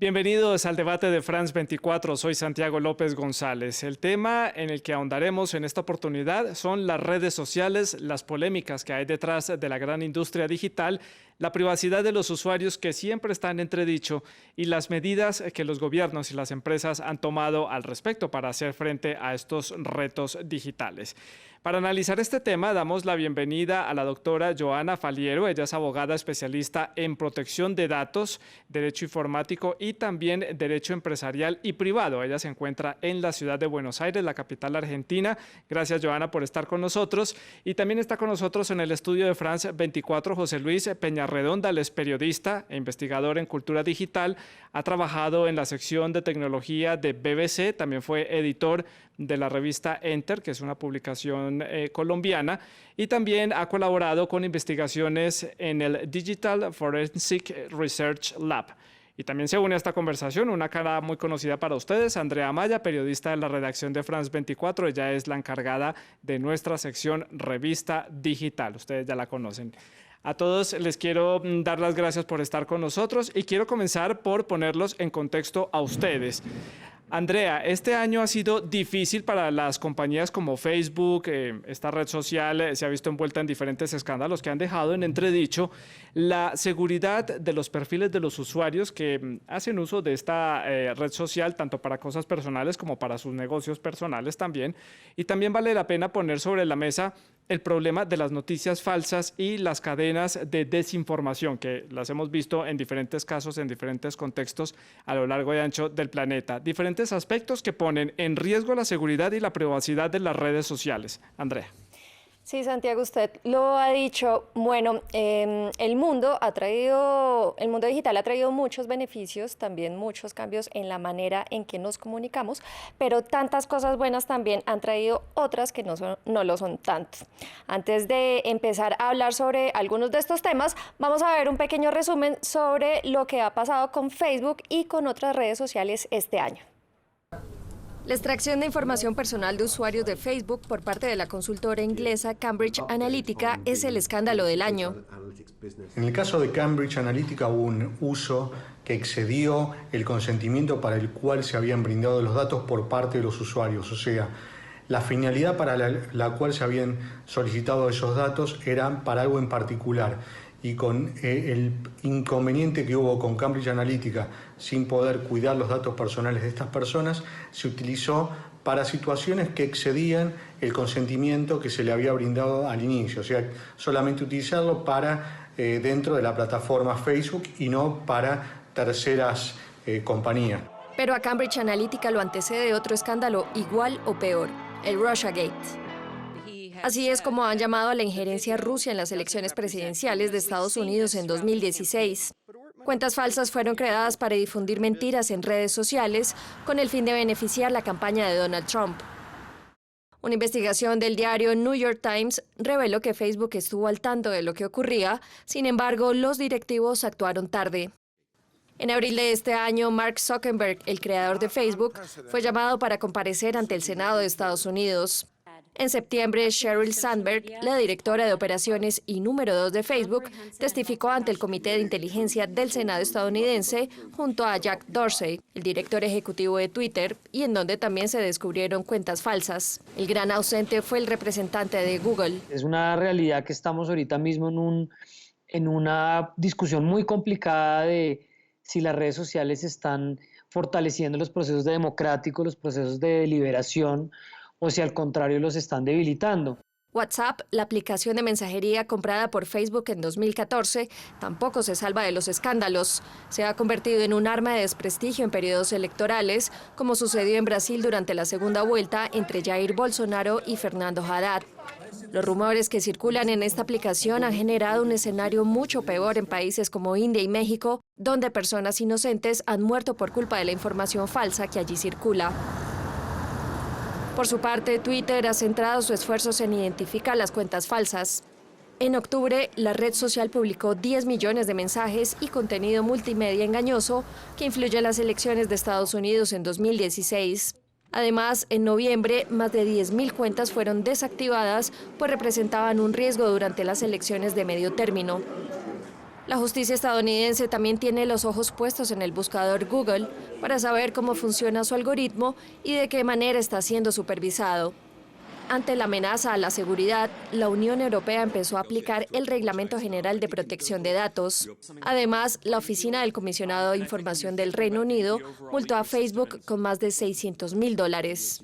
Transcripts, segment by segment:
Bienvenidos al debate de France 24, soy Santiago López González. El tema en el que ahondaremos en esta oportunidad son las redes sociales, las polémicas que hay detrás de la gran industria digital, la privacidad de los usuarios que siempre está en entredicho y las medidas que los gobiernos y las empresas han tomado al respecto para hacer frente a estos retos digitales. Para analizar este tema, damos la bienvenida a la doctora Joana Faliero. Ella es abogada especialista en protección de datos, derecho informático y también derecho empresarial y privado. Ella se encuentra en la ciudad de Buenos Aires, la capital argentina. Gracias, Joana, por estar con nosotros. Y también está con nosotros en el estudio de France 24 José Luis Peñarredonda. Él es periodista e investigador en cultura digital. Ha trabajado en la sección de tecnología de BBC. También fue editor de la revista Enter, que es una publicación colombiana, y también ha colaborado con investigaciones en el Digital Forensic Research Lab. Y también se une a esta conversación una cara muy conocida para ustedes, Andrea Amaya, periodista de la redacción de France 24. Ella es la encargada de nuestra sección Revista Digital. Ustedes ya la conocen. A todos les quiero dar las gracias por estar con nosotros y quiero comenzar por ponerlos en contexto a ustedes. Andrea, este año ha sido difícil para las compañías como Facebook. Esta red social se ha visto envuelta en diferentes escándalos que han dejado en entredicho la seguridad de los perfiles de los usuarios que hacen uso de esta red social, tanto para cosas personales como para sus negocios personales también. Y también vale la pena poner sobre la mesa el problema de las noticias falsas y las cadenas de desinformación, que las hemos visto en diferentes casos, en diferentes contextos a lo largo y ancho del planeta. Diferentes aspectos que ponen en riesgo la seguridad y la privacidad de las redes sociales. Andrea. Sí, Santiago, usted lo ha dicho. Bueno, el mundo digital ha traído muchos beneficios, también muchos cambios en la manera en que nos comunicamos, pero tantas cosas buenas también han traído otras que no lo son tanto. Antes de empezar a hablar sobre algunos de estos temas, vamos a ver un pequeño resumen sobre lo que ha pasado con Facebook y con otras redes sociales este año. La extracción de información personal de usuarios de Facebook por parte de la consultora inglesa Cambridge Analytica es el escándalo del año. En el caso de Cambridge Analytica hubo un uso que excedió el consentimiento para el cual se habían brindado los datos por parte de los usuarios. O sea, la finalidad para la cual se habían solicitado esos datos era para algo en particular. Y con el inconveniente que hubo con Cambridge Analytica, sin poder cuidar los datos personales de estas personas, se utilizó para situaciones que excedían el consentimiento que se le había brindado al inicio. O sea, solamente utilizarlo para dentro de la plataforma Facebook y no para terceras compañías. Pero a Cambridge Analytica lo antecede otro escándalo igual o peor, el Russiagate. Así es como han llamado a la injerencia rusa en las elecciones presidenciales de Estados Unidos en 2016. Cuentas falsas fueron creadas para difundir mentiras en redes sociales con el fin de beneficiar la campaña de Donald Trump. Una investigación del diario New York Times reveló que Facebook estuvo al tanto de lo que ocurría, sin embargo, los directivos actuaron tarde. En abril de este año, Mark Zuckerberg, el creador de Facebook, fue llamado para comparecer ante el Senado de Estados Unidos. En septiembre, Sheryl Sandberg, la directora de operaciones y número 2 de Facebook, testificó ante el Comité de Inteligencia del Senado estadounidense junto a Jack Dorsey, el director ejecutivo de Twitter, y en donde también se descubrieron cuentas falsas. El gran ausente fue el representante de Google. Es una realidad que estamos ahorita mismo en una discusión muy complicada de si las redes sociales están fortaleciendo los procesos democráticos, los procesos de deliberación, o si al contrario los están debilitando. WhatsApp, la aplicación de mensajería comprada por Facebook en 2014, tampoco se salva de los escándalos. Se ha convertido en un arma de desprestigio en periodos electorales, como sucedió en Brasil durante la segunda vuelta entre Jair Bolsonaro y Fernando Haddad. Los rumores que circulan en esta aplicación han generado un escenario mucho peor en países como India y México, donde personas inocentes han muerto por culpa de la información falsa que allí circula. Por su parte, Twitter ha centrado sus esfuerzos en identificar las cuentas falsas. En octubre, la red social publicó 10 millones de mensajes y contenido multimedia engañoso que influye en las elecciones de Estados Unidos en 2016. Además, en noviembre, más de 10.000 cuentas fueron desactivadas, pues representaban un riesgo durante las elecciones de medio término. La justicia estadounidense también tiene los ojos puestos en el buscador Google para saber cómo funciona su algoritmo y de qué manera está siendo supervisado. Ante la amenaza a la seguridad, la Unión Europea empezó a aplicar el Reglamento General de Protección de Datos. Además, la Oficina del Comisionado de Información del Reino Unido multó a Facebook con más de $600.000.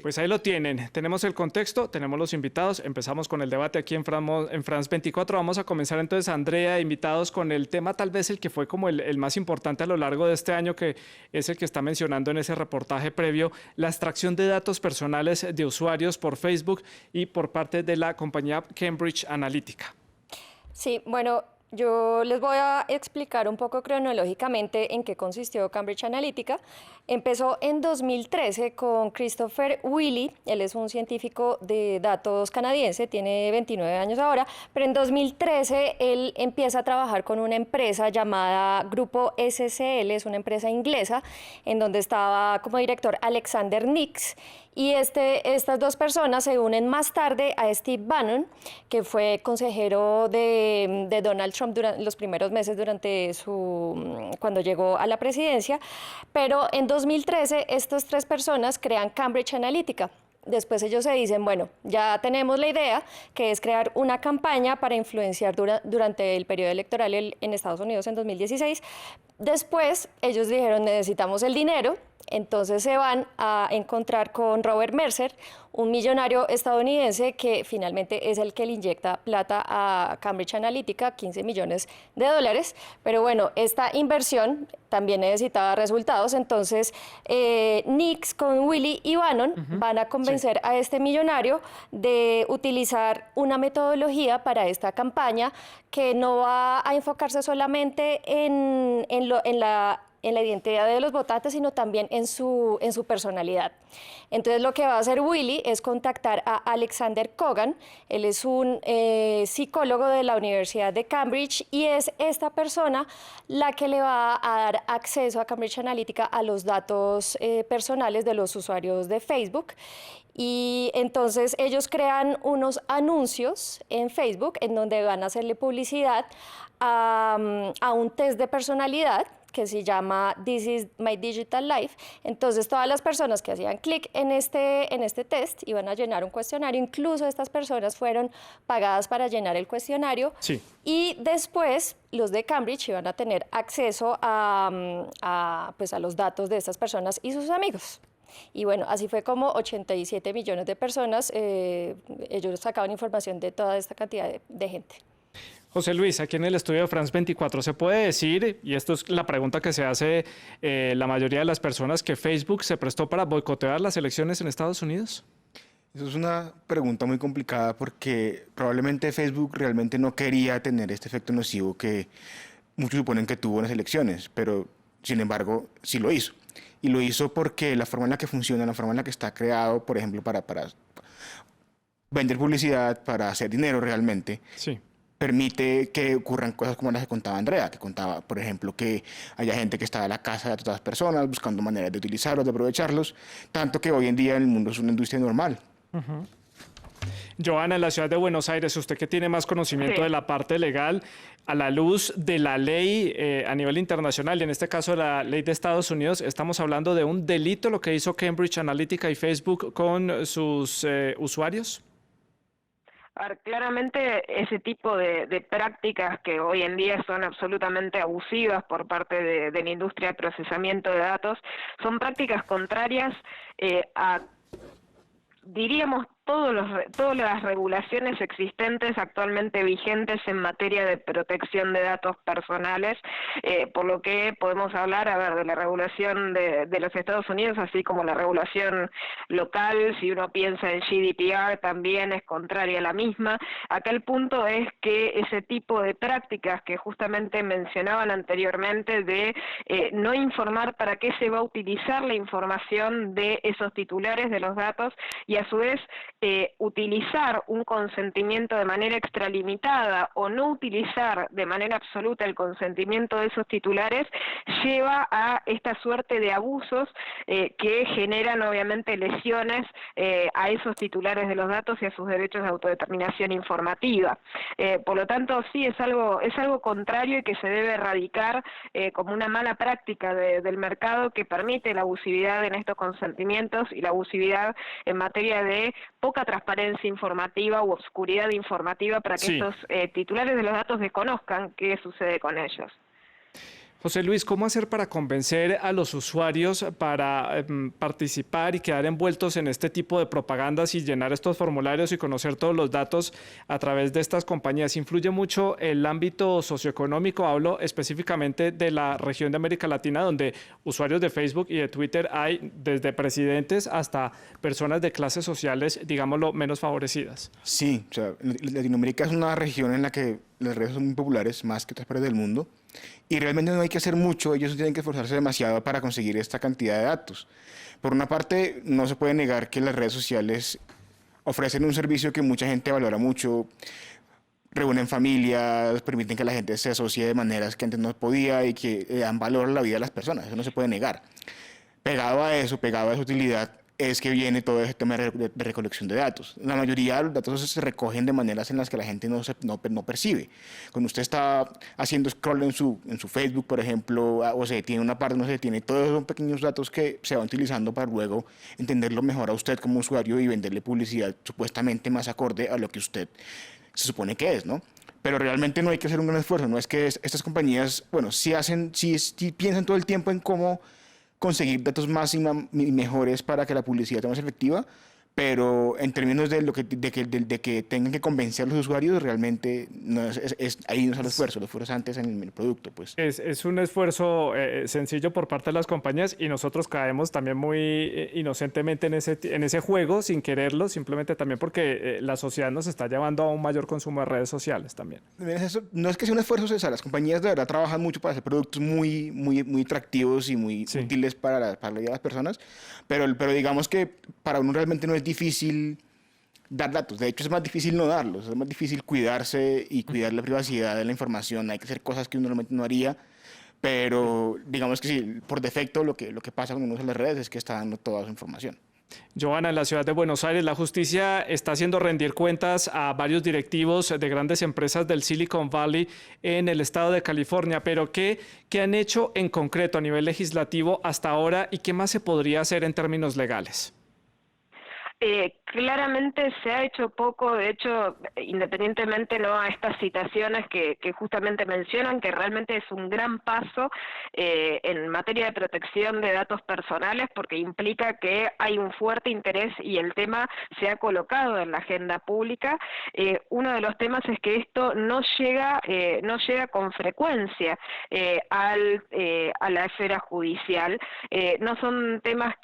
Pues ahí lo tienen. Tenemos el contexto, tenemos los invitados. Empezamos con el debate aquí en France 24. Vamos a comenzar entonces, Andrea, invitados con el tema tal vez el que fue como el más importante a lo largo de este año, que es el que está mencionando en ese reportaje previo, la extracción de datos personales de usuarios por Facebook y por parte de la compañía Cambridge Analytica. Sí, bueno, yo les voy a explicar un poco cronológicamente en qué consistió Cambridge Analytica. Empezó en 2013 con Christopher Wylie, él es un científico de datos canadiense, tiene 29 años ahora, pero en 2013 él empieza a trabajar con una empresa llamada Grupo SCL, es una empresa inglesa, en donde estaba como director Alexander Nix. Y estas dos personas se unen más tarde a Steve Bannon, que fue consejero de Donald Trump durante los primeros meses cuando llegó a la presidencia. Pero en 2013 estas tres personas crean Cambridge Analytica. Después ellos se dicen, bueno, ya tenemos la idea, que es crear una campaña para influenciar durante el periodo electoral en Estados Unidos en 2016. Después ellos dijeron, necesitamos el dinero. Entonces se van a encontrar con Robert Mercer, un millonario estadounidense que finalmente es el que le inyecta plata a Cambridge Analytica, $15 millones. Pero bueno, esta inversión también necesitaba resultados, entonces Nix con Wylie y Bannon van a convencer a este millonario de utilizar una metodología para esta campaña que no va a enfocarse solamente en la identidad de los votantes, sino también en su personalidad. Entonces lo que va a hacer Wylie es contactar a Alexander Kogan, él es un psicólogo de la Universidad de Cambridge y es esta persona la que le va a dar acceso a Cambridge Analytica a los datos personales de los usuarios de Facebook. Y entonces ellos crean unos anuncios en Facebook en donde van a hacerle publicidad a un test de personalidad que se llama This is my digital life. Entonces todas las personas que hacían clic en este test iban a llenar un cuestionario, incluso estas personas fueron pagadas para llenar el cuestionario. Sí. Y después los de Cambridge iban a tener acceso a los datos de estas personas y sus amigos. Y bueno, así fue como 87 millones de personas, ellos sacaban información de toda esta cantidad de gente. José Luis, aquí en el estudio de France 24, ¿se puede decir, y esto es la pregunta que se hace la mayoría de las personas, que Facebook se prestó para boicotear las elecciones en Estados Unidos? Eso es una pregunta muy complicada porque probablemente Facebook realmente no quería tener este efecto nocivo que muchos suponen que tuvo en las elecciones, pero sin embargo sí lo hizo. Y lo hizo porque la forma en la que funciona, la forma en la que está creado, por ejemplo, para vender publicidad, para hacer dinero realmente, sí, permite que ocurran cosas como las que contaba Andrea, que contaba, por ejemplo, que haya gente que está en la casa de todas las personas buscando maneras de utilizarlos, de aprovecharlos, tanto que hoy en día en el mundo es una industria normal. Joana, en la ciudad de Buenos Aires, usted que tiene más conocimiento de la parte legal, a la luz de la ley a nivel internacional, y en este caso la ley de Estados Unidos, estamos hablando de un delito lo que hizo Cambridge Analytica y Facebook con sus usuarios. Claramente ese tipo de prácticas que hoy en día son absolutamente abusivas por parte de la industria de procesamiento de datos, son prácticas contrarias a, diríamos, todas las regulaciones existentes actualmente vigentes en materia de protección de datos personales, por lo que podemos hablar, de la regulación de los Estados Unidos, así como la regulación local. Si uno piensa en GDPR, también es contraria a la misma. Acá el punto es que ese tipo de prácticas que justamente mencionaban anteriormente de no informar para qué se va a utilizar la información de esos titulares de los datos y a su vez utilizar un consentimiento de manera extralimitada o no utilizar de manera absoluta el consentimiento de esos titulares lleva a esta suerte de abusos que generan obviamente lesiones a esos titulares de los datos y a sus derechos de autodeterminación informativa. Por lo tanto, sí, es algo contrario y que se debe erradicar como una mala práctica del mercado que permite la abusividad en estos consentimientos y la abusividad en materia de poca transparencia informativa u obscuridad informativa para que estos titulares de los datos desconozcan qué sucede con ellos. José Luis, ¿cómo hacer para convencer a los usuarios para participar y quedar envueltos en este tipo de propagandas y llenar estos formularios y conocer todos los datos a través de estas compañías? ¿Influye mucho el ámbito socioeconómico? Hablo específicamente de la región de América Latina, donde usuarios de Facebook y de Twitter hay desde presidentes hasta personas de clases sociales, digámoslo, menos favorecidas. Sí, o sea, Latinoamérica es una región en la que las redes son muy populares, más que otras partes del mundo, y realmente no hay que hacer mucho, ellos tienen que esforzarse demasiado para conseguir esta cantidad de datos. Por una parte, no se puede negar que las redes sociales ofrecen un servicio que mucha gente valora mucho, reúnen familias, permiten que la gente se asocie de maneras que antes no podía y que dan valor a la vida de las personas, eso no se puede negar. Pegado a eso, pegado a esa utilidad, es que viene todo este tema de recolección de datos. La mayoría de los datos se recogen de maneras en las que la gente no percibe. Cuando usted está haciendo scroll en su Facebook, por ejemplo, o se detiene una parte, no se detiene, todos son pequeños datos que se van utilizando para luego entenderlo mejor a usted como usuario y venderle publicidad supuestamente más acorde a lo que usted se supone que es, ¿no? Pero realmente no hay que hacer un gran esfuerzo. No es que estas compañías, bueno, sí piensan todo el tiempo en cómo conseguir datos más y mejores para que la publicidad sea más efectiva, pero en términos de que tengan que convencer a los usuarios, realmente no ahí no es el esfuerzo es antes en el producto. Pues. Es un esfuerzo sencillo por parte de las compañías y nosotros caemos también muy inocentemente en ese juego, sin quererlo, simplemente también porque la sociedad nos está llevando a un mayor consumo de redes sociales también. No es que sea un esfuerzo, César, las compañías de verdad trabajan mucho para hacer productos muy, muy, muy atractivos y muy útiles para la vida de las personas, pero digamos que para uno realmente no es difícil dar datos. De hecho, es más difícil no darlos. Es más difícil cuidarse y cuidar la privacidad de la información. Hay que hacer cosas que uno normalmente no haría, pero digamos que sí, por defecto lo que pasa cuando uno usa las redes es que está dando toda su información. Joana, en la ciudad de Buenos Aires, la justicia está haciendo rendir cuentas a varios directivos de grandes empresas del Silicon Valley en el estado de California, pero ¿qué han hecho en concreto a nivel legislativo hasta ahora y qué más se podría hacer en términos legales? Claramente se ha hecho poco, de hecho, independientemente a estas citaciones que justamente mencionan, que realmente es un gran paso en materia de protección de datos personales, porque implica que hay un fuerte interés y el tema se ha colocado en la agenda pública. Uno de los temas es que esto no llega con frecuencia a la esfera judicial. No son temas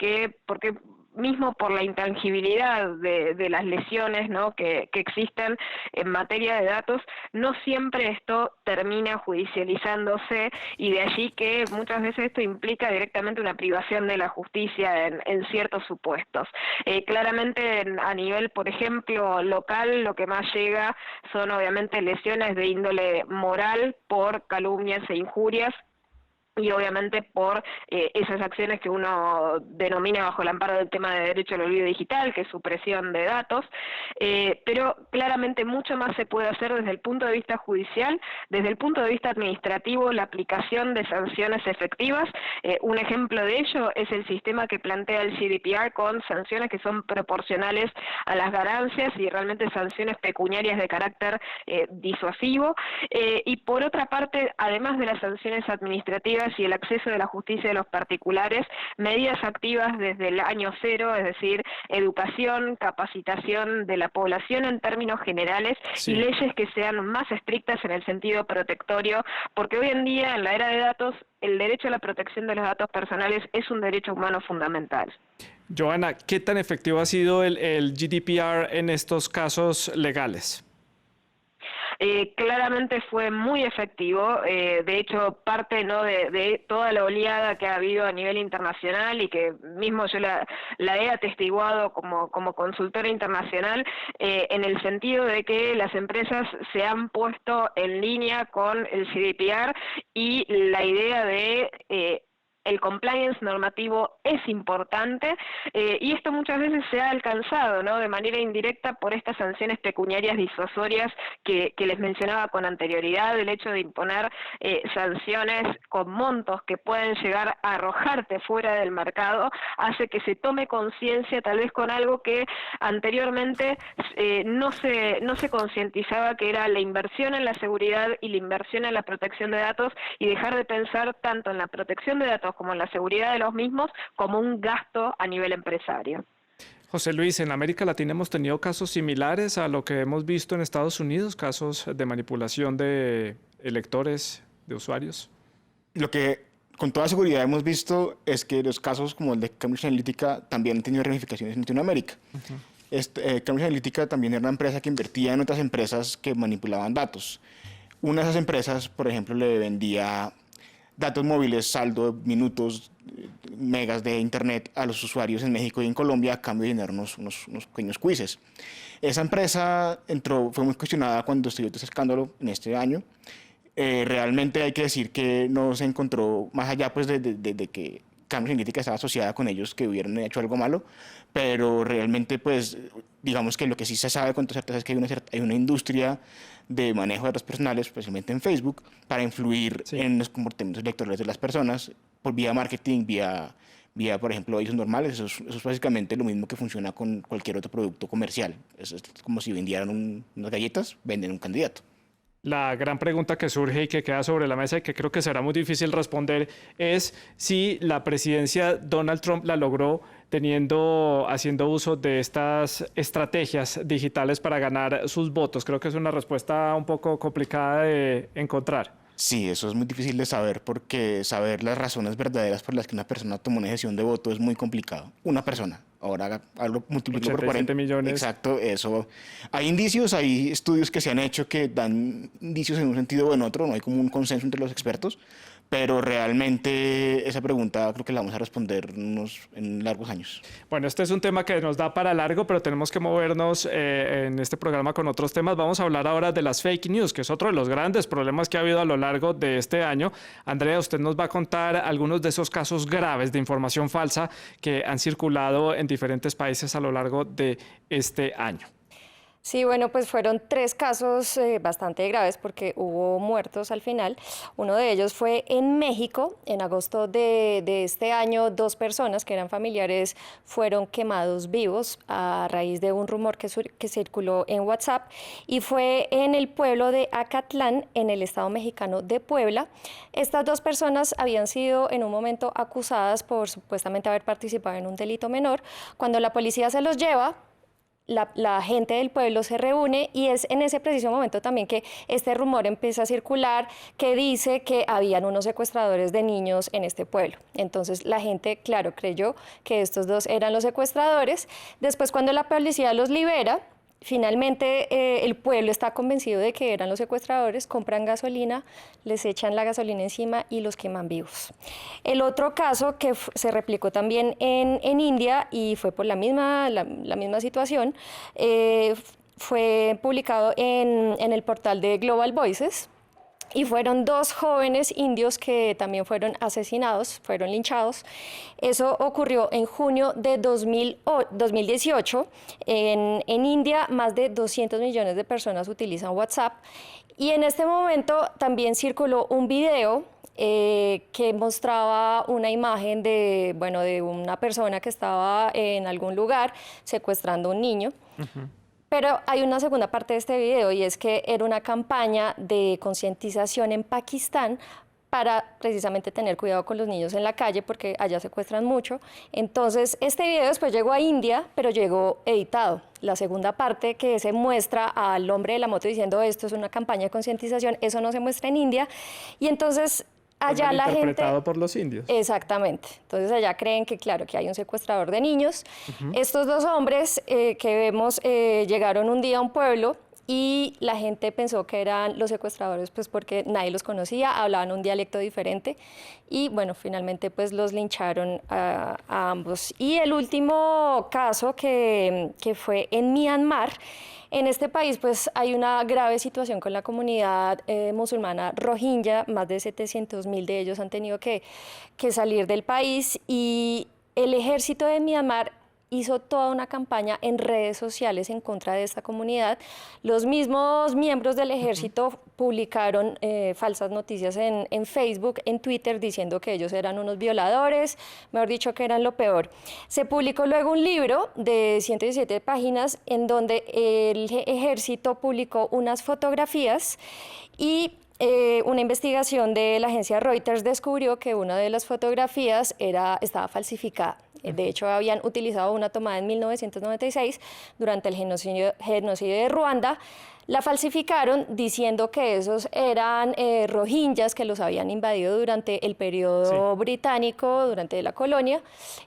porque mismo por la intangibilidad de las lesiones, ¿no?, que existen en materia de datos, no siempre esto termina judicializándose y de allí que muchas veces esto implica directamente una privación de la justicia en ciertos supuestos. Claramente a nivel, por ejemplo, local, lo que más llega son obviamente lesiones de índole moral por calumnias e injurias, y obviamente por esas acciones que uno denomina bajo el amparo del tema de derecho al olvido digital, que es supresión de datos, pero claramente mucho más se puede hacer desde el punto de vista judicial, desde el punto de vista administrativo, la aplicación de sanciones efectivas. Un ejemplo de ello es el sistema que plantea el GDPR con sanciones que son proporcionales a las ganancias y realmente sanciones pecuniarias de carácter disuasivo. Y por otra parte, además de las sanciones administrativas y el acceso de la justicia de los particulares, medidas activas desde el año cero, es decir, educación, capacitación de la población en términos generales y leyes que sean más estrictas en el sentido protectorio, porque hoy en día, en la era de datos, el derecho a la protección de los datos personales es un derecho humano fundamental. Joana, ¿qué tan efectivo ha sido el GDPR en estos casos legales? claramente fue muy efectivo. De hecho, parte, ¿no?, de toda la oleada que ha habido a nivel internacional y que mismo yo la he atestiguado como consultora internacional, en el sentido de que las empresas se han puesto en línea con el GDPR y la idea de el compliance normativo es importante, y esto muchas veces se ha alcanzado, ¿no?, de manera indirecta por estas sanciones pecuniarias disuasorias que les mencionaba con anterioridad. El hecho de imponer sanciones con montos que pueden llegar a arrojarte fuera del mercado hace que se tome conciencia tal vez con algo que anteriormente no se concientizaba, que era la inversión en la seguridad y la inversión en la protección de datos, y dejar de pensar tanto en la protección de datos como en la seguridad de los mismos como un gasto a nivel empresario. José Luis, en América Latina hemos tenido casos similares a lo que hemos visto en Estados Unidos, casos de manipulación de electores, de usuarios. Lo que con toda seguridad hemos visto es que los casos como el de Cambridge Analytica también han tenido ramificaciones en Latinoamérica. Cambridge Analytica también era una empresa que invertía en otras empresas que manipulaban datos. Una de esas empresas, por ejemplo, le vendía datos móviles, saldo, minutos, megas de internet a los usuarios en México y en Colombia a cambio de llenar unos pequeños quizzes. Esa empresa fue muy cuestionada cuando estudió este escándalo en este año. Realmente hay que decir que no se encontró, más allá pues de que Cambridge Analytica estaba asociada con ellos, que hubieran hecho algo malo, pero realmente pues digamos que lo que sí se sabe con toda certeza es que hay una industria de manejo de datos personales, especialmente en Facebook, para influir en los comportamientos electorales de las personas por vía marketing, vía por ejemplo, avisos normales. Eso es básicamente lo mismo que funciona con cualquier otro producto comercial. Es como si vendieran unas galletas, venden un candidato. La gran pregunta que surge y que queda sobre la mesa y que creo que será muy difícil responder es si la presidencia Donald Trump la logró haciendo uso de estas estrategias digitales para ganar sus votos. Creo que es una respuesta un poco complicada de encontrar. Sí, eso es muy difícil de saber porque saber las razones verdaderas por las que una persona tomó una decisión de voto es muy complicado. Una persona. Ahora multiplico por 40 millones. Exacto, eso. Hay indicios, hay estudios que se han hecho que dan indicios en un sentido o en otro, no hay como un consenso entre los expertos, pero realmente esa pregunta creo que la vamos a responder en largos años. Bueno, este es un tema que nos da para largo, pero tenemos que movernos en este programa con otros temas. Vamos a hablar ahora de las fake news, que es otro de los grandes problemas que ha habido a lo largo de este año. Andrea, usted nos va a contar algunos de esos casos graves de información falsa que han circulado en diferentes países a lo largo de este año. Sí, bueno, pues fueron 3 casos bastante graves porque hubo muertos al final. Uno de ellos fue en México. En agosto de este año, 2 personas que eran familiares fueron quemados vivos a raíz de un rumor que circuló en WhatsApp, y fue en el pueblo de Acatlán, en el estado mexicano de Puebla. Estas 2 personas habían sido en un momento acusadas por supuestamente haber participado en un delito menor. Cuando la policía se los lleva, la gente del pueblo se reúne, y es en ese preciso momento también que este rumor empieza a circular que dice que habían unos secuestradores de niños en este pueblo. Entonces la gente, claro, creyó que estos 2 eran los secuestradores. Después, cuando la policía los libera, finalmente el pueblo está convencido de que eran los secuestradores, compran gasolina, les echan la gasolina encima y los queman vivos. El otro caso que se replicó también en India, y fue por la misma situación, fue publicado en el portal de Global Voices. Y fueron 2 jóvenes indios que también fueron asesinados, fueron linchados. Eso ocurrió en junio de 2018. En India, más de 200 millones de personas utilizan WhatsApp. Y en este momento también circuló un video que mostraba una imagen de una persona que estaba en algún lugar secuestrando a un niño. Pero hay una segunda parte de este video, y es que era una campaña de concientización en Pakistán para precisamente tener cuidado con los niños en la calle, porque allá secuestran mucho. Entonces, este video después llegó a India, pero llegó editado. La segunda parte, que se muestra al hombre de la moto diciendo esto es una campaña de concientización, eso no se muestra en India. Y entonces allá la gente... Interpretado por los indios. Exactamente. Entonces allá creen que, claro, que hay un secuestrador de niños. Estos 2 hombres que vemos llegaron un día a un pueblo y la gente pensó que eran los secuestradores pues porque nadie los conocía, hablaban un dialecto diferente y bueno, finalmente pues los lincharon a ambos. Y el último caso que fue en Myanmar. En este país pues hay una grave situación con la comunidad musulmana rohingya, más de 700.000 de ellos han tenido que salir del país y el ejército de Myanmar hizo toda una campaña en redes sociales en contra de esta comunidad. Los mismos miembros del ejército publicaron falsas noticias en Facebook, en Twitter, diciendo que ellos eran unos violadores, mejor dicho, que eran lo peor. Se publicó luego un libro de 117 páginas en donde el ejército publicó unas fotografías y una investigación de la agencia Reuters descubrió que una de las fotografías estaba falsificada. De hecho, habían utilizado una tomada en 1996 durante el genocidio de Ruanda. La falsificaron diciendo que esos eran rohingyas que los habían invadido durante el periodo británico, durante la colonia.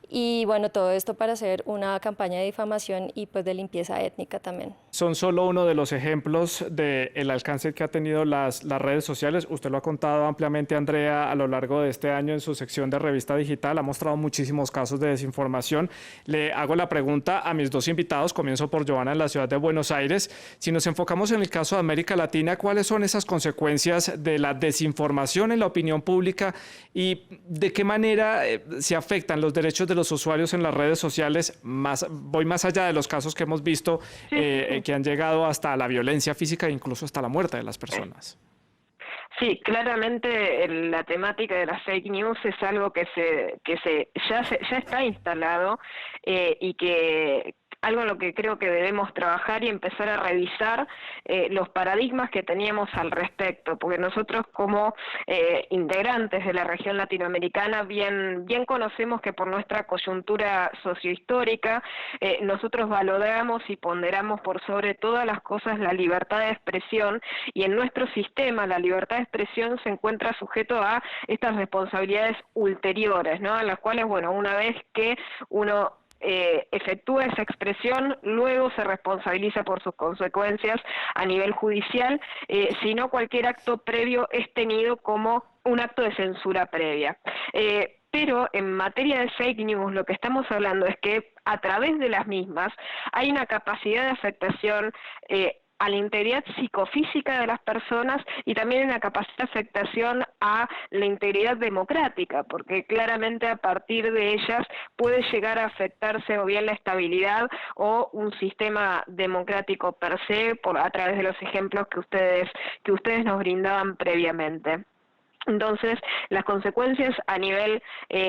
Y bueno, todo esto para hacer una campaña de difamación y pues de limpieza étnica también. Son solo uno de los ejemplos del alcance que ha tenido las redes sociales. Usted lo ha contado ampliamente, Andrea, a lo largo de este año en su sección de Revista Digital. Ha mostrado muchísimos casos de desinformación. Le hago la pregunta a mis dos invitados. Comienzo por Joana en la ciudad de Buenos Aires. Si nos enfocamos en el caso de América Latina, ¿cuáles son esas consecuencias de la desinformación en la opinión pública y de qué manera se afectan los derechos de los usuarios en las redes sociales? Voy más allá de los casos que hemos visto que han llegado hasta la violencia física e incluso hasta la muerte de las personas. Sí, claramente la temática de las fake news es algo que ya está instalado y que algo en lo que creo que debemos trabajar y empezar a revisar los paradigmas que teníamos al respecto, porque nosotros como integrantes de la región latinoamericana bien conocemos que por nuestra coyuntura sociohistórica nosotros valoramos y ponderamos por sobre todas las cosas la libertad de expresión, y en nuestro sistema la libertad de expresión se encuentra sujeto a estas responsabilidades ulteriores, ¿no? En las cuales, bueno, una vez que uno efectúa esa expresión, luego se responsabiliza por sus consecuencias a nivel judicial, si no cualquier acto previo es tenido como un acto de censura previa. Pero en materia de fake news lo que estamos hablando es que a través de las mismas hay una capacidad de afectación a la integridad psicofísica de las personas y también una capacidad de afectación a la integridad democrática, porque claramente a partir de ellas puede llegar a afectarse o bien la estabilidad o un sistema democrático per se, a través de los ejemplos que ustedes nos brindaban previamente. Entonces, las consecuencias a nivel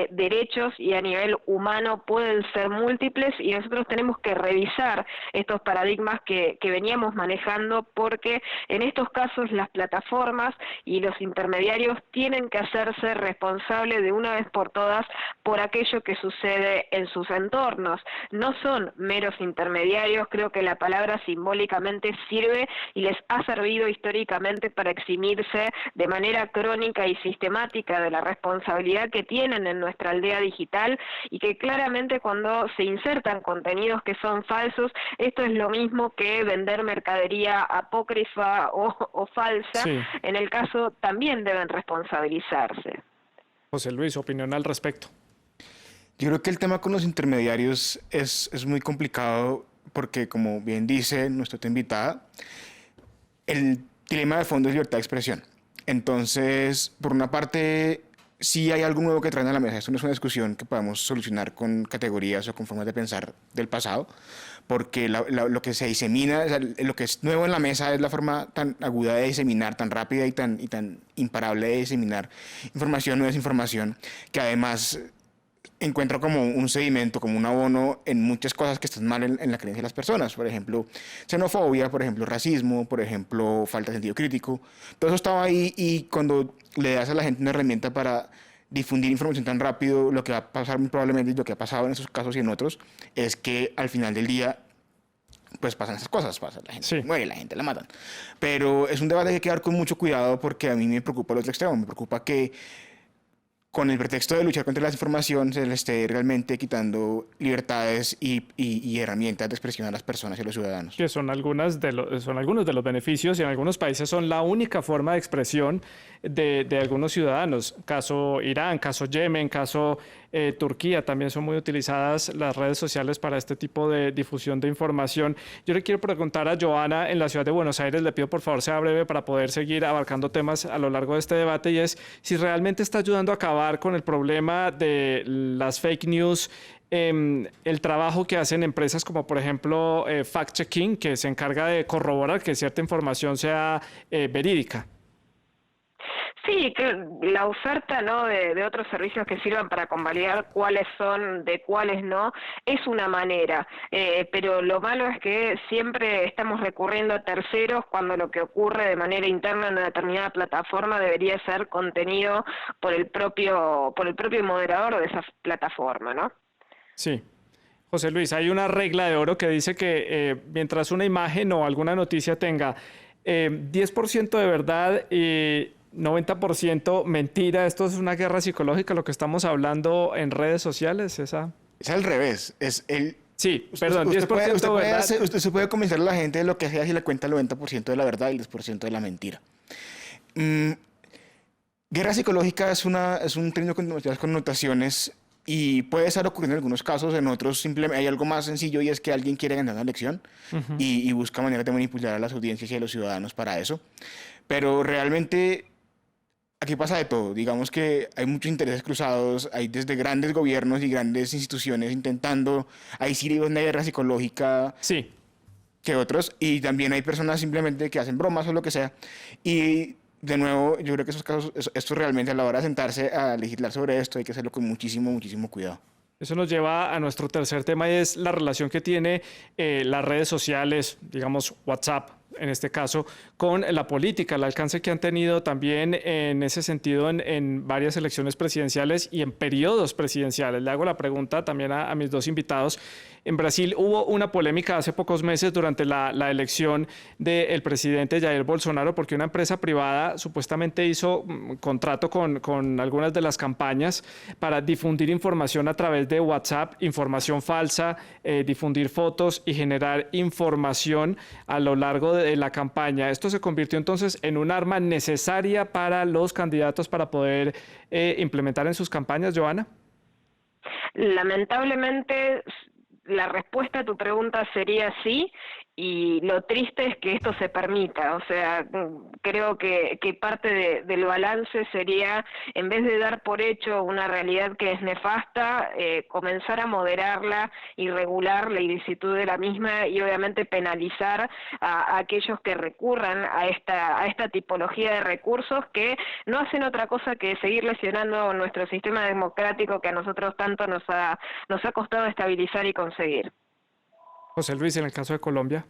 derechos y a nivel humano pueden ser múltiples y nosotros tenemos que revisar estos paradigmas que veníamos manejando, porque en estos casos las plataformas y los intermediarios tienen que hacerse responsables de una vez por todas por aquello que sucede en sus entornos. No son meros intermediarios, creo que la palabra simbólicamente sirve y les ha servido históricamente para eximirse de manera crónica y sistemática de la responsabilidad que tienen en nuestra aldea digital, y que claramente cuando se insertan contenidos que son falsos, esto es lo mismo que vender mercadería apócrifa o falsa. Sí. En el caso también deben responsabilizarse. José Luis, opinión al respecto. Yo creo que el tema con los intermediarios es muy complicado porque, como bien dice nuestra invitada, el dilema de fondo es libertad de expresión. Entonces, por una parte, sí hay algo nuevo que traen a la mesa. Esto no es una discusión que podamos solucionar con categorías o con formas de pensar del pasado, porque lo que se disemina, o sea, lo que es nuevo en la mesa es la forma tan aguda de diseminar, tan rápida y tan imparable de diseminar información, no desinformación, que además encuentra como un sedimento, como un abono en muchas cosas que están mal en la creencia de las personas. Por ejemplo, xenofobia, por ejemplo, racismo, por ejemplo, falta de sentido crítico. Todo eso estaba ahí, y cuando le das a la gente una herramienta para difundir información tan rápido, lo que va a pasar muy probablemente, y lo que ha pasado en esos casos y en otros, es que al final del día pues pasan esas cosas, la gente muere, la gente la matan. Pero es un debate que hay que dar con mucho cuidado, porque a mí me preocupa el otro extremo, me preocupa que con el pretexto de luchar contra la desinformación, se le esté realmente quitando libertades y herramientas de expresión a las personas y a los ciudadanos. Que son algunos de los beneficios y en algunos países son la única forma de expresión de algunos ciudadanos. Caso Irán, caso Yemen, caso Turquía, también son muy utilizadas las redes sociales para este tipo de difusión de información. Yo le quiero preguntar a Joana en la ciudad de Buenos Aires, le pido por favor sea breve para poder seguir abarcando temas a lo largo de este debate, y es si realmente está ayudando a acabar con el problema de las fake news, el trabajo que hacen empresas como por ejemplo fact-checking, que se encarga de corroborar que cierta información sea verídica. Sí, que la oferta, ¿no?, de otros servicios que sirvan para convalidar cuáles son, de cuáles no, es una manera, pero lo malo es que siempre estamos recurriendo a terceros cuando lo que ocurre de manera interna en una determinada plataforma debería ser contenido por el propio moderador de esa plataforma, ¿no? Sí. José Luis, hay una regla de oro que dice que mientras una imagen o alguna noticia tenga 10% de verdad y 90% mentira, ¿esto es una guerra psicológica lo que estamos hablando en redes sociales? Es al revés, es el... Sí, perdón, 10% verdad. Usted puede convencer a la gente de lo que sea si le cuenta el 90% de la verdad y el 10% de la mentira. Guerra psicológica es un término con demasiadas connotaciones y puede estar ocurriendo en algunos casos, en otros simplemente hay algo más sencillo y es que alguien quiere ganar una elección y busca maneras de manipular a las audiencias y a los ciudadanos para eso. Pero realmente aquí pasa de todo. Digamos que hay muchos intereses cruzados, hay desde grandes gobiernos y grandes instituciones intentando, hay sí una guerra psicológica sí, que otros, y también hay personas simplemente que hacen bromas o lo que sea. Y de nuevo, yo creo que esos casos, esto realmente a la hora de sentarse a legislar sobre esto hay que hacerlo con muchísimo, muchísimo cuidado. Eso nos lleva a nuestro tercer tema y es la relación que tiene las redes sociales, digamos WhatsApp en este caso, con la política, el alcance que han tenido también en ese sentido en varias elecciones presidenciales y en periodos presidenciales. Le hago la pregunta también a mis dos invitados. En Brasil hubo una polémica hace pocos meses durante la elección del presidente Jair Bolsonaro porque una empresa privada supuestamente hizo contrato con algunas de las campañas para difundir información a través de WhatsApp, información falsa, difundir fotos y generar información a lo largo de la campaña. Esto se convirtió entonces en un arma necesaria para los candidatos para poder implementar en sus campañas, Joana. Lamentablemente, la respuesta a tu pregunta sería sí, y lo triste es que esto se permita. O sea, creo que parte del balance sería, en vez de dar por hecho una realidad que es nefasta, comenzar a moderarla y regular la ilicitud de la misma y obviamente penalizar a aquellos que recurran a esta tipología de recursos que no hacen otra cosa que seguir lesionando nuestro sistema democrático que a nosotros tanto nos ha costado estabilizar y conseguir. José Luis, en el caso de Colombia.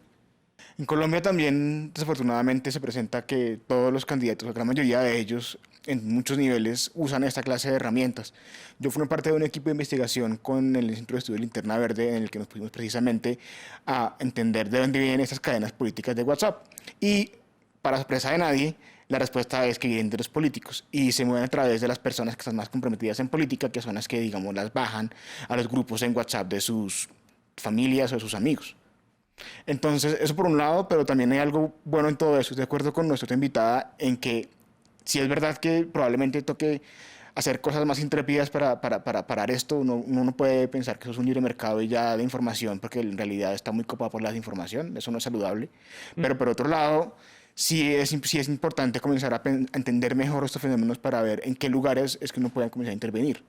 En Colombia también, desafortunadamente, se presenta que todos los candidatos, la gran mayoría de ellos, en muchos niveles, usan esta clase de herramientas. Yo fui parte de un equipo de investigación con el Centro de Estudio de Linterna Verde, en el que nos pusimos precisamente a entender de dónde vienen estas cadenas políticas de WhatsApp. Y, para sorpresa de nadie, la respuesta es que vienen de los políticos y se mueven a través de las personas que están más comprometidas en política, que son las que, digamos, las bajan a los grupos en WhatsApp de sus familias o de sus amigos. Entonces, eso por un lado, pero también hay algo bueno en todo eso. Estoy de acuerdo con nuestra invitada en que si es verdad que probablemente toque hacer cosas más intrépidas para parar esto. Uno no puede pensar que eso es un libre mercado y ya de información, porque en realidad está muy copado por la desinformación, eso no es saludable. Pero por otro lado, sí es importante comenzar a entender mejor estos fenómenos para ver en qué lugares es que uno puede comenzar a intervenir.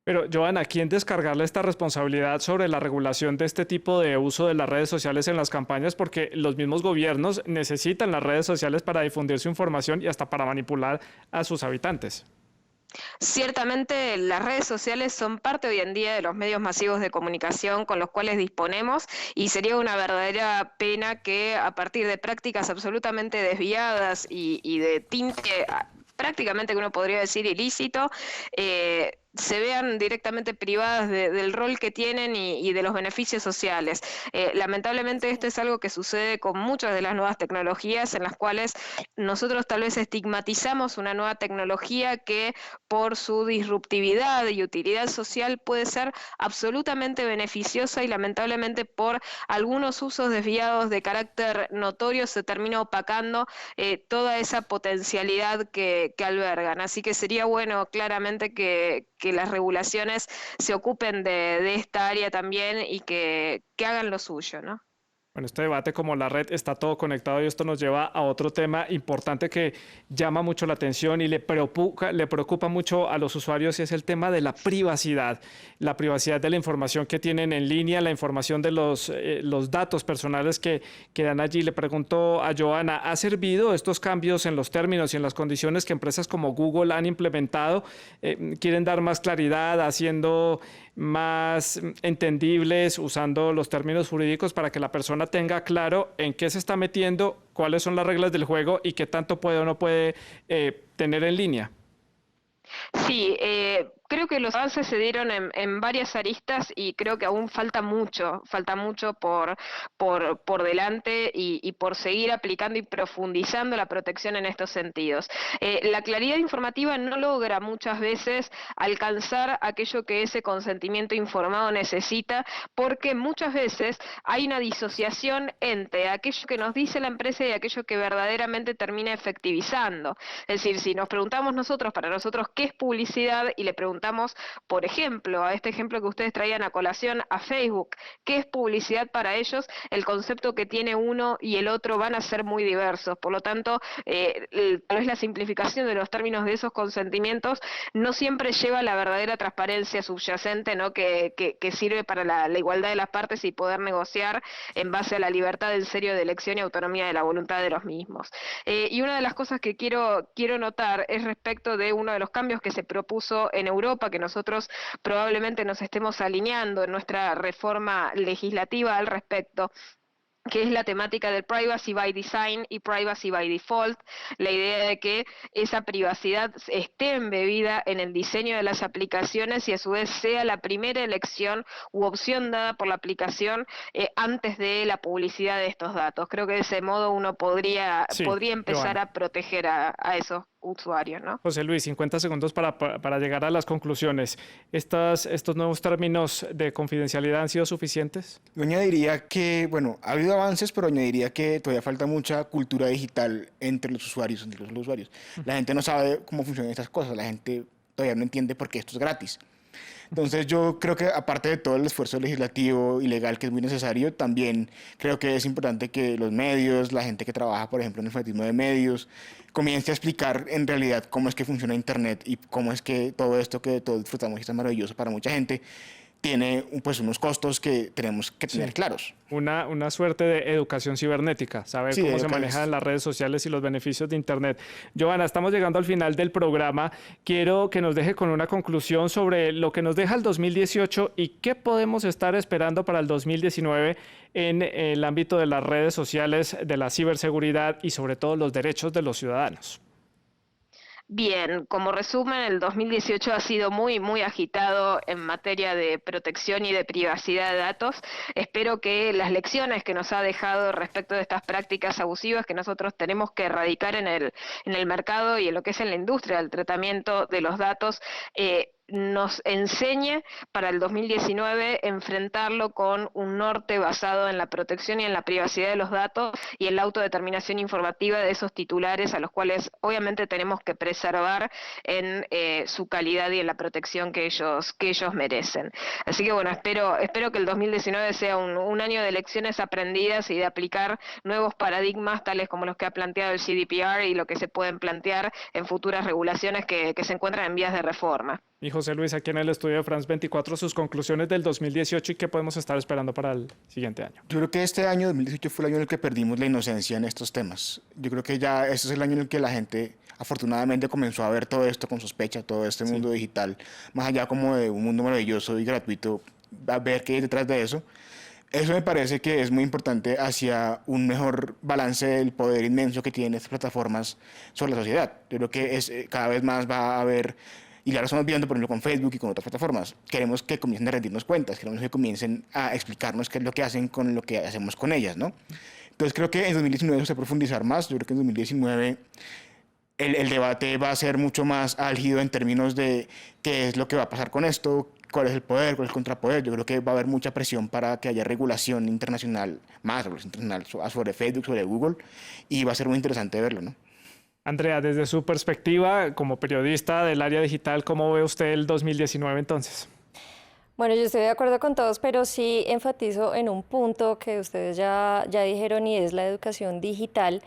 Pero, Joana, ¿a quién descargarle esta responsabilidad sobre la regulación de este tipo de uso de las redes sociales en las campañas? Porque los mismos gobiernos necesitan las redes sociales para difundir su información y hasta para manipular a sus habitantes. Ciertamente las redes sociales son parte hoy en día de los medios masivos de comunicación con los cuales disponemos y sería una verdadera pena que a partir de prácticas absolutamente desviadas y de tinte prácticamente que uno podría decir ilícito, se vean directamente privadas del rol que tienen y de los beneficios sociales. Lamentablemente esto es algo que sucede con muchas de las nuevas tecnologías en las cuales nosotros tal vez estigmatizamos una nueva tecnología que por su disruptividad y utilidad social puede ser absolutamente beneficiosa y lamentablemente por algunos usos desviados de carácter notorio se termina opacando toda esa potencialidad que albergan. Así que sería bueno claramente que las regulaciones se ocupen de esta área también y que hagan lo suyo, ¿no? Bueno, este debate, como la red, está todo conectado y esto nos lleva a otro tema importante que llama mucho la atención y le preocupa mucho a los usuarios, y es el tema de la privacidad de la información que tienen en línea, la información de los datos personales que dan allí. Le pregunto a Johanna, ¿ha servido estos cambios en los términos y en las condiciones que empresas como Google han implementado? ¿Quieren dar más claridad, haciendo más entendibles, usando los términos jurídicos para que la persona tenga claro en qué se está metiendo, cuáles son las reglas del juego y qué tanto puede o no puede tener en línea? Sí, creo que los avances se dieron en varias aristas y creo que aún falta mucho por delante y por seguir aplicando y profundizando la protección en estos sentidos. La claridad informativa no logra muchas veces alcanzar aquello que ese consentimiento informado necesita, porque muchas veces hay una disociación entre aquello que nos dice la empresa y aquello que verdaderamente termina efectivizando. Es decir, si nos preguntamos nosotros, para nosotros, ¿qué es publicidad? Y le preguntamos, por ejemplo, a este ejemplo que ustedes traían a colación, a Facebook, ¿qué es publicidad para ellos? El concepto que tiene uno y el otro van a ser muy diversos. Por lo tanto, tal vez la simplificación de los términos de esos consentimientos no siempre lleva a la verdadera transparencia subyacente, ¿no? que sirve para la igualdad de las partes y poder negociar en base a la libertad en serio de elección y autonomía de la voluntad de los mismos. Y una de las cosas que quiero notar es respecto de uno de los cambios que se propuso en Europa, que nosotros probablemente nos estemos alineando en nuestra reforma legislativa al respecto, que es la temática del privacy by design y privacy by default, la idea de que esa privacidad esté embebida en el diseño de las aplicaciones y a su vez sea la primera elección u opción dada por la aplicación antes de la publicidad de estos datos. Creo que de ese modo uno podría empezar a proteger a esos usuarios, ¿no? José Luis, 50 segundos para llegar a las conclusiones. ¿Estos nuevos términos de confidencialidad han sido suficientes? Yo añadiría que, bueno, ha habido avances, pero añadiría que todavía falta mucha cultura digital entre los usuarios. La gente no sabe cómo funcionan estas cosas, la gente todavía no entiende por qué esto es gratis. Entonces yo creo que aparte de todo el esfuerzo legislativo y legal que es muy necesario, también creo que es importante que los medios, la gente que trabaja, por ejemplo, en el periodismo de medios, comience a explicar en realidad cómo es que funciona Internet y cómo es que todo esto que todos disfrutamos y está maravilloso para mucha gente, tiene pues unos costos que tenemos que tener claros. Una suerte de educación cibernética, saber cómo se manejan las redes sociales y los beneficios de Internet. Johanna, estamos llegando al final del programa. Quiero que nos deje con una conclusión sobre lo que nos deja el 2018 y qué podemos estar esperando para el 2019 en el ámbito de las redes sociales, de la ciberseguridad y sobre todo los derechos de los ciudadanos. Bien, como resumen, el 2018 ha sido muy, muy agitado en materia de protección y de privacidad de datos. Espero que las lecciones que nos ha dejado respecto de estas prácticas abusivas que nosotros tenemos que erradicar en el mercado y en lo que es en la industria del tratamiento de los datos, nos enseñe para el 2019 enfrentarlo con un norte basado en la protección y en la privacidad de los datos y en la autodeterminación informativa de esos titulares a los cuales obviamente tenemos que preservar en su calidad y en la protección que ellos merecen. Así que bueno, espero que el 2019 sea un año de lecciones aprendidas y de aplicar nuevos paradigmas tales como los que ha planteado el GDPR y lo que se pueden plantear en futuras regulaciones que se encuentran en vías de reforma. Y José Luis, aquí en el estudio de France 24, sus conclusiones del 2018 y qué podemos estar esperando para el siguiente año. Yo creo que este año, 2018, fue el año en el que perdimos la inocencia en estos temas. Yo creo que ya este es el año en el que la gente afortunadamente comenzó a ver todo esto con sospecha, todo este mundo digital, más allá como de un mundo maravilloso y gratuito, a ver qué hay detrás de eso. Eso me parece que es muy importante hacia un mejor balance del poder inmenso que tienen estas plataformas sobre la sociedad. Yo creo que cada vez más va a haber Y ya lo estamos viendo, por ejemplo, con Facebook y con otras plataformas. Queremos que comiencen a rendirnos cuentas, queremos que comiencen a explicarnos qué es lo que hacen con lo que hacemos con ellas, ¿no? Entonces creo que en 2019 eso se va a profundizar más. Yo creo que en 2019 el debate va a ser mucho más álgido en términos de qué es lo que va a pasar con esto, cuál es el poder, cuál es el contrapoder. Yo creo que va a haber mucha presión para que haya regulación internacional, más regulación internacional sobre Facebook, sobre Google, y va a ser muy interesante verlo, ¿no? Andrea, desde su perspectiva como periodista del área digital, ¿cómo ve usted el 2019 entonces? Bueno, yo estoy de acuerdo con todos, pero sí enfatizo en un punto que ustedes ya dijeron y es la educación digital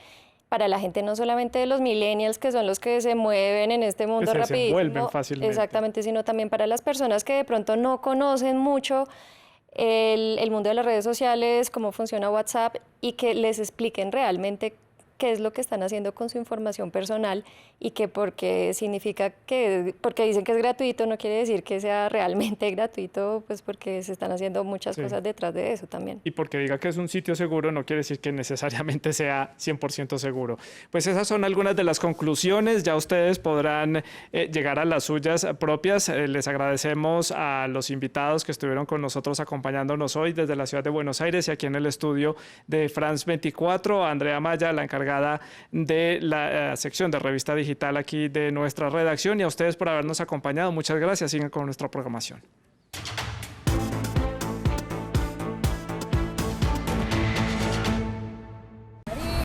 para la gente, no solamente de los millennials, que son los que se mueven en este mundo que se desenvuelven rapidísimo, fácilmente. exactamente, sino también para las personas que de pronto no conocen mucho el mundo de las redes sociales, cómo funciona WhatsApp y que les expliquen realmente qué es lo que están haciendo con su información personal y que porque significa que, porque dicen que es gratuito, no quiere decir que sea realmente gratuito, pues porque se están haciendo muchas cosas detrás de eso también. Y porque diga que es un sitio seguro no quiere decir que necesariamente sea 100% seguro. Pues esas son algunas de las conclusiones, ya ustedes podrán llegar a las suyas propias. Les agradecemos a los invitados que estuvieron con nosotros acompañándonos hoy desde la ciudad de Buenos Aires y aquí en el estudio de France 24, a Andrea Maya, la encargada de la sección de revista digital aquí de nuestra redacción, y a ustedes por habernos acompañado. Muchas gracias. Sigan con nuestra programación.